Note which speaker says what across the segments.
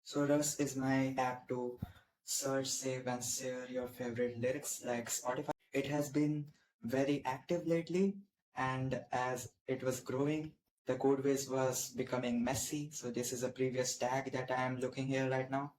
Speaker 1: So Russ is my app to search, save and share your favorite lyrics like Spotify. It has been very active lately, and as it was growing, the code base was becoming messy. So this is a previous tag that I am looking here right now.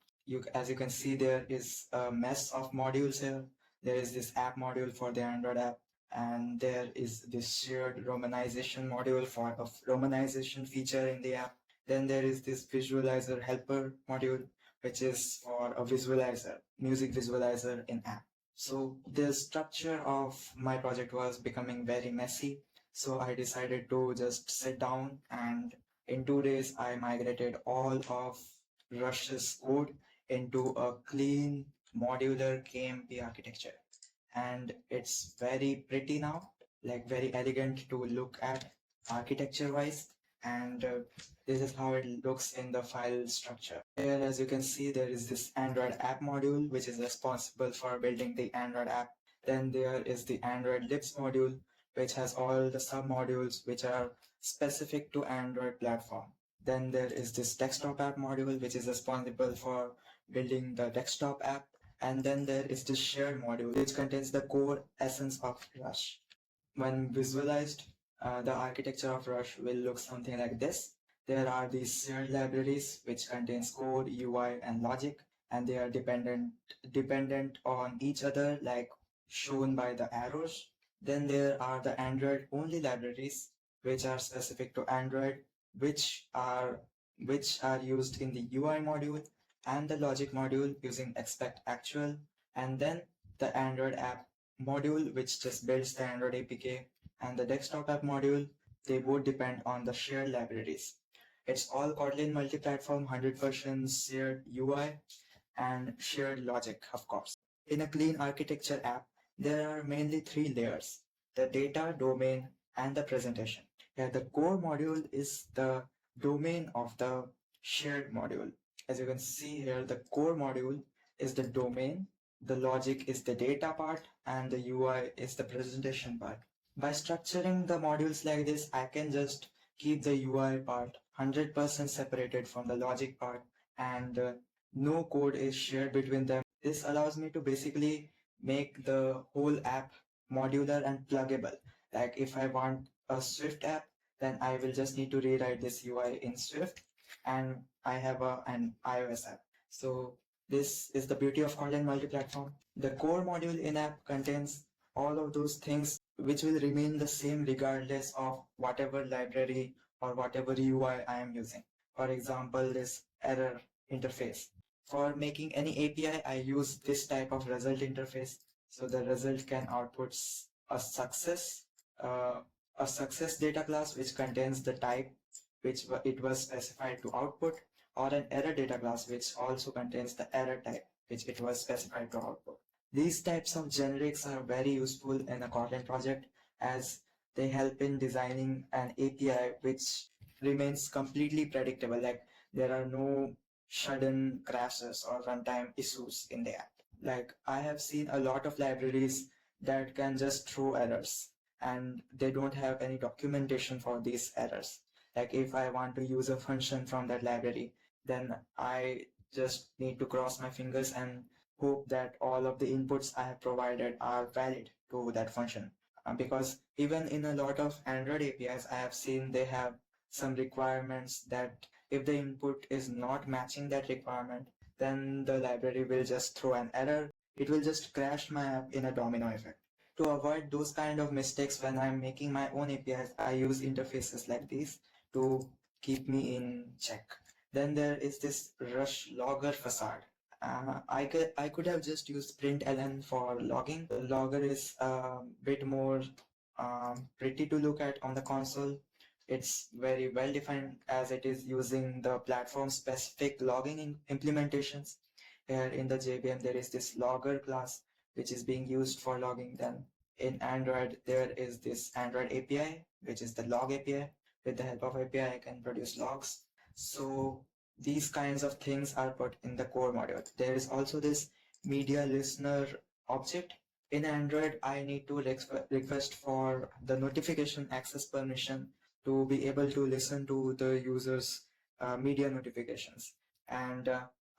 Speaker 1: As you can see, there is a mess of modules here. There is this app module for the Android app, and there is this shared romanization module for a romanization feature in the app. Then there is this visualizer helper module, which is for a visualizer, music visualizer in app. So the structure of my project was becoming very messy. So I decided to just sit down, and in 2 days I migrated all of Rush's code into a clean modular KMP architecture. And it's very pretty now, like very elegant to look at architecture wise. And this is how it looks in the file structure. Here, as you can see, there is this Android app module, which is responsible for building the Android app. Then there is the Android libs module, which has all the sub-modules which are specific to Android platform. Then there is this desktop app module, which is responsible for building the desktop app. And then there is this shared module, which contains the core essence of Rush. When visualized, the architecture of Rush will look something like this. There are these shared libraries which contains code, UI, and logic, and they are dependent on each other, like shown by the arrows. Then there are the Android only libraries which are specific to Android, which are which are used in the UI module and the logic module using expect actual, and then the Android app module which just builds the Android APK, and the desktop app module, they both depend on the shared libraries. It's all Kotlin multi-platform, 100% shared UI and shared logic, of course. In a clean architecture app, there are mainly three layers: the data, domain, and the presentation. Here, the core module is the domain of the shared module. As you can see here, the core module is the domain, the logic is the data part, and the UI is the presentation part. By structuring the modules like this, I can just keep the UI part 100% separated from the logic part, and no code is shared between them. This allows me to basically make the whole app modular and pluggable. Like if I want a Swift app, then I will just need to rewrite this UI in Swift, and I have an iOS app. So this is the beauty of content multi-platform. The core module in app contains all of those things which will remain the same regardless of whatever library or whatever UI I am using. For example, this error interface. For making any API, I use this type of result interface. So the result can output uh, a success data class which contains the type which it was specified to output, or an error data class which also contains the error type which it was specified to output. These types of generics are very useful in a Kotlin project as they help in designing an API which remains completely predictable. Like there are no sudden crashes or runtime issues in the app. Like I have seen a lot of libraries that can just throw errors, and they don't have any documentation for these errors. Like if I want to use a function from that library, then I just need to cross my fingers and hope that all of the inputs I have provided are valid to that function. Because even in a lot of Android APIs, I have seen they have some requirements that if the input is not matching that requirement, then the library will just throw an error. It will just crash my app in a domino effect. To avoid those kind of mistakes when I'm making my own APIs, I use interfaces like these to keep me in check. Then there is this Rush logger facade. I could have just used println for logging. The logger is a bit more pretty to look at on the console. It's very well defined as it is using the platform specific logging implementations. Here in the JVM, there is this logger class which is being used for logging. Then in Android, there is this Android API, which is the log API. With the help of API, I can produce logs. So these kinds of things are put in the core module. There is also this media listener object. In Android, I need to request for the notification access permission to be able to listen to the user's media notifications. And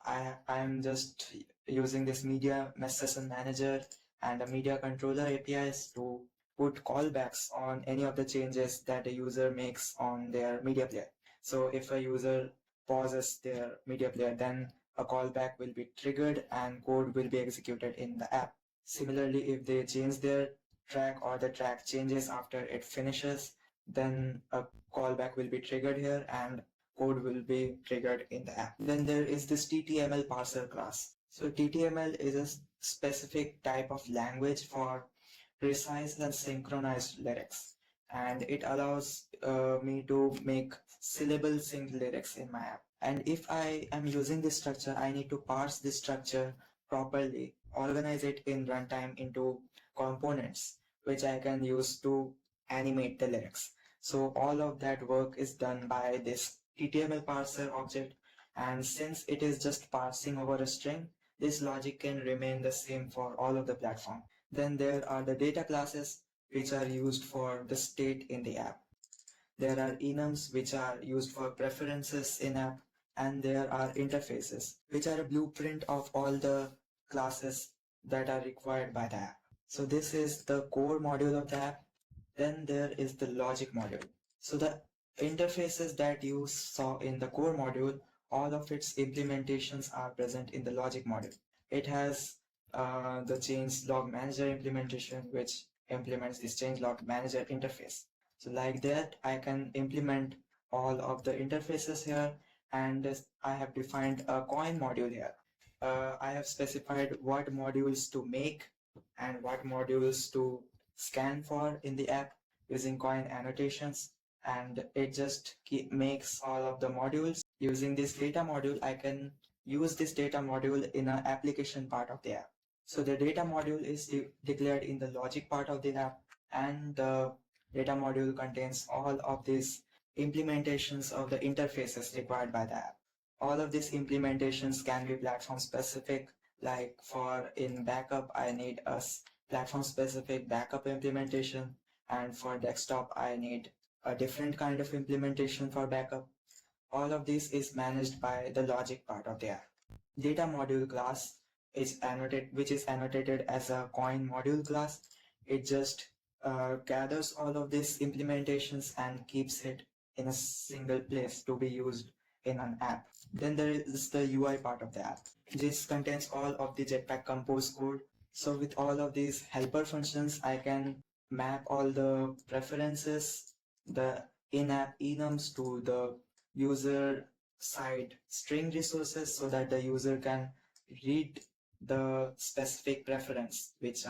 Speaker 1: I'm just using this media session manager and a media controller APIs to put callbacks on any of the changes that a user makes on their media player. So if a user pauses their media player, then a callback will be triggered and code will be executed in the app. Similarly, if they change their track or the track changes after it finishes, then a callback will be triggered here and code will be triggered in the app. Then there is this TTML parser class. So TTML is a specific type of language for precise and synchronized lyrics. And it allows me to make syllable sync lyrics in my app. And if I am using this structure, I need to parse this structure properly, organize it in runtime into components, which I can use to animate the lyrics. So all of that work is done by this TTML parser object. And since it is just parsing over a string, this logic can remain the same for all of the platform. Then there are the data classes, which are used for the state in the app. There are enums, which are used for preferences in app, and there are interfaces, which are a blueprint of all the classes that are required by the app. So this is the core module of the app. Then there is the logic module. So the interfaces that you saw in the core module, all of its implementations are present in the logic module. It has the change log manager implementation, which implements this change log manager interface. So like that, I can implement all of the interfaces here, and I have defined a coin module here. I have specified what modules to make and what modules to scan for in the app using coin annotations, and it just makes all of the modules. Using this data module, I can use this data module in an application part of the app. So the data module is declared in the logic part of the app, and the data module contains all of these implementations of the interfaces required by the app. All of these implementations can be platform specific, like for in backup, I need a platform specific backup implementation, and for desktop, I need a different kind of implementation for backup. All of this is managed by the logic part of the app. Data module class is which is annotated as a coin module class. It just gathers all of these implementations and keeps it in a single place to be used in an app. Then there is the UI part of the app. This contains all of the Jetpack Compose code. So with all of these helper functions, I can map all the preferences, the in-app enums to the user side string resources so that the user can read the specific preference which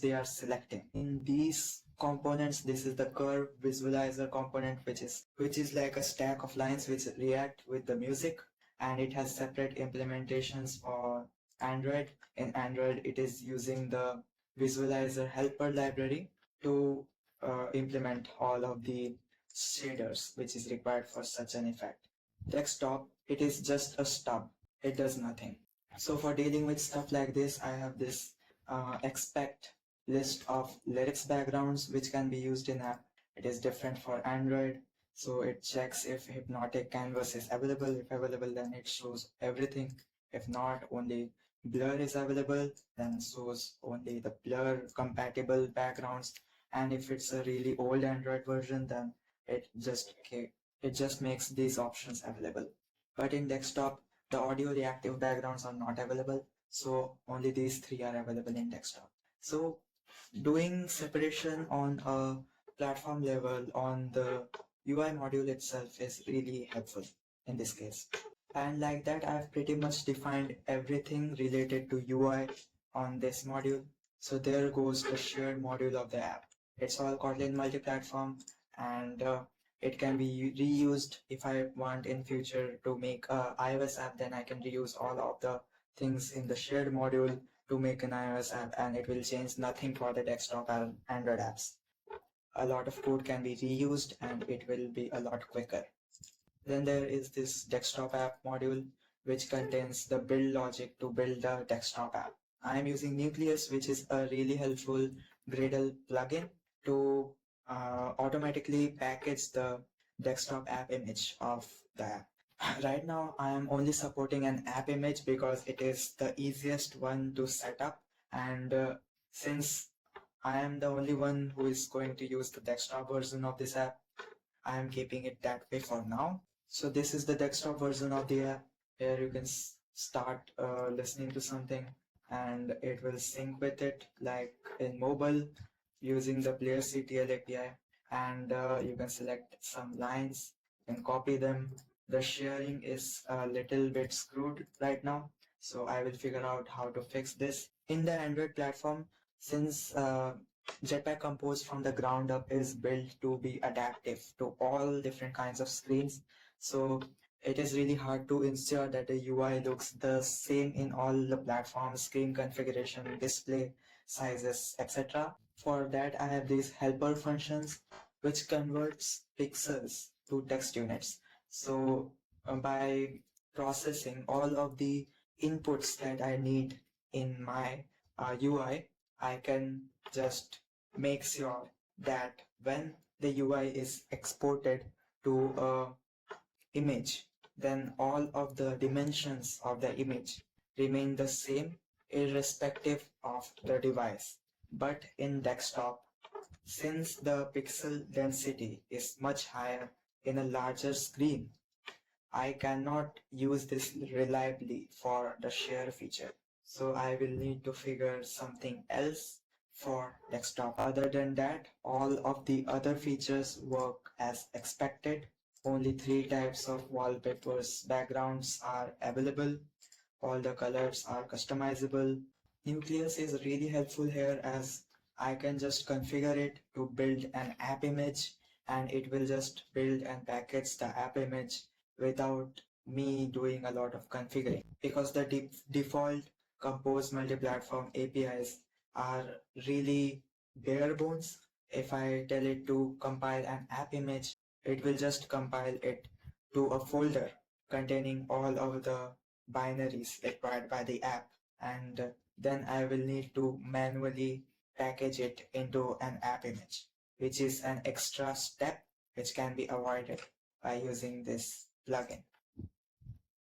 Speaker 1: they are selecting. In these components, this is the curve visualizer component, which is like a stack of lines which react with the music, and it has separate implementations for Android. In Android, it is using the visualizer helper library to implement all of the shaders which is required for such an effect. Desktop, it is just a stub. It does nothing. So for dealing with stuff like this, I have this expect list of lyrics backgrounds which can be used in app. It is different for Android. So it checks if hypnotic canvas is available. If available, then it shows everything. If not, only blur is available, then shows only the blur compatible backgrounds. And if it's a really old Android version, then it just it just makes these options available. But in desktop, the audio reactive backgrounds are not available, so only these three are available in desktop. So doing separation on a platform level on the UI module itself is really helpful in this case. And like that, I've pretty much defined everything related to UI on this module. So there goes the shared module of the app. It's all Kotlin multi-platform, and it can be reused if I want in future to make a iOS app. Then I can reuse all of the things in the shared module to make an iOS app, and it will change nothing for the desktop and Android apps. A lot of code can be reused and it will be a lot quicker. Then there is this desktop app module, which contains the build logic to build the desktop app. I am using Nucleus, which is a really helpful Gradle plugin to automatically package the desktop app image of the app. Right now, I am only supporting an app image because it is the easiest one to set up. And since I am the only one who is going to use the desktop version of this app, I am keeping it that way for now. So this is the desktop version of the app. Here you can start listening to something and it will sync with it like in mobile using the player CTL API, and you can select some lines and copy them. The sharing is a little bit screwed right now, so I will figure out how to fix this. In the Android platform, since Jetpack Compose from the ground up is built to be adaptive to all different kinds of screens, so it is really hard to ensure that the UI looks the same in all the platforms, screen configuration, display sizes, etc. For that, I have these helper functions which converts pixels to text units. So by processing all of the inputs that I need in my UI, I can just make sure that when the UI is exported to a image, then all of the dimensions of the image remain the same irrespective of the device. But in desktop, since the pixel density is much higher in a larger screen, I cannot use this reliably for the share feature. So I will need to figure something else for desktop. Other than that, all of the other features work as expected. Only three types of wallpapers backgrounds are available. All the colors are customizable. Nucleus is really helpful here as I can just configure it to build an app image and it will just build and package the app image without me doing a lot of configuring because the default Compose multi-platform APIs are really bare bones. If I tell it to compile an app image, it will just compile it to a folder containing all of the binaries required by the app, and then I will need to manually package it into an app image, which is an extra step which can be avoided by using this plugin.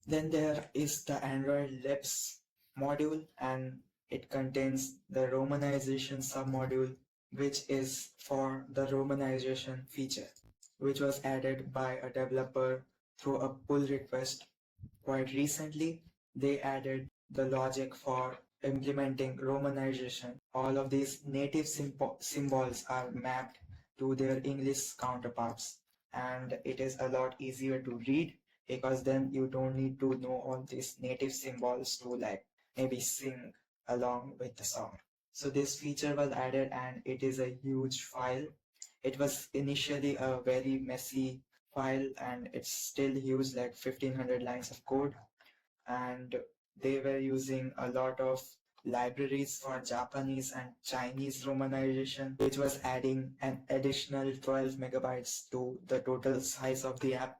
Speaker 1: Then there is the Android Libs module, and it contains the romanization submodule, which is for the romanization feature, which was added by a developer through a pull request. Quite recently, they added the logic for implementing romanization. All of these native symbols are mapped to their English counterparts, and it is a lot easier to read because then you don't need to know all these native symbols to like maybe sing along with the song. So this feature was added and it is a huge file. It was initially a very messy file and it's still huge, like 1500 lines of code, and they were using a lot of libraries for Japanese and Chinese romanization, which was adding an additional 12 megabytes to the total size of the app,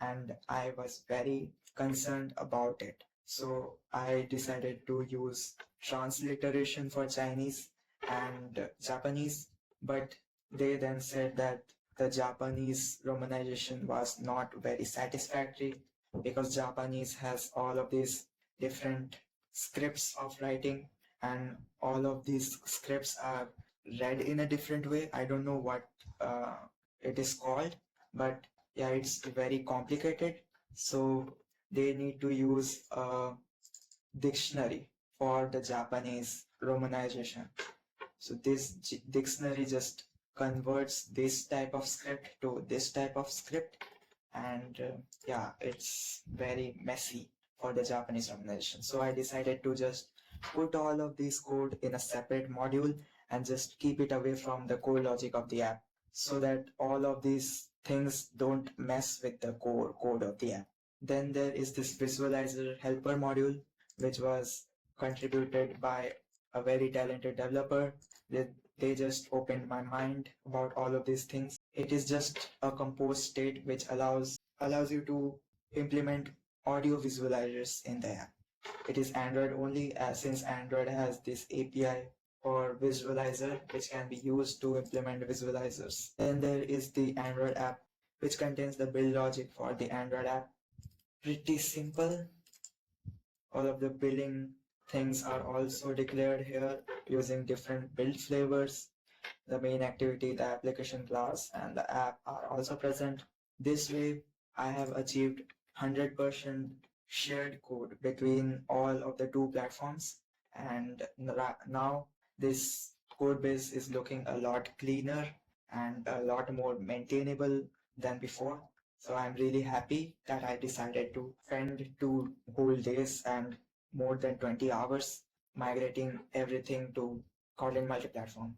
Speaker 1: and I was very concerned about it. So I decided to use transliteration for Chinese and Japanese, but they then said that the Japanese romanization was not very satisfactory because Japanese has all of these different scripts of writing, and all of these scripts are read in a different way. I don't know what it is called, but yeah, it's very complicated. So they need to use a dictionary for the Japanese romanization. So this dictionary just converts this type of script to this type of script, and yeah, it's very messy for the Japanese romanization. So I decided to just put all of this code in a separate module and just keep it away from the core logic of the app so that all of these things don't mess with the core code of the app. Then there is this visualizer helper module, which was contributed by a very talented developer. They just opened my mind about all of these things. It is just a compose state which allows you to implement audio visualizers in the app. It is Android only, since Android has this API for visualizer which can be used to implement visualizers. Then there is the Android app which contains the build logic for the Android app. pretty simple. All of the building things are also declared here using different build flavors. The main activity, the application class, and the app are also present. This way, I have achieved 100% shared code between all of the two platforms. And now this code base is looking a lot cleaner and a lot more maintainable than before. So I'm really happy that I decided to spend 2 whole days and more than 20 hours migrating everything to Kotlin multi-platform.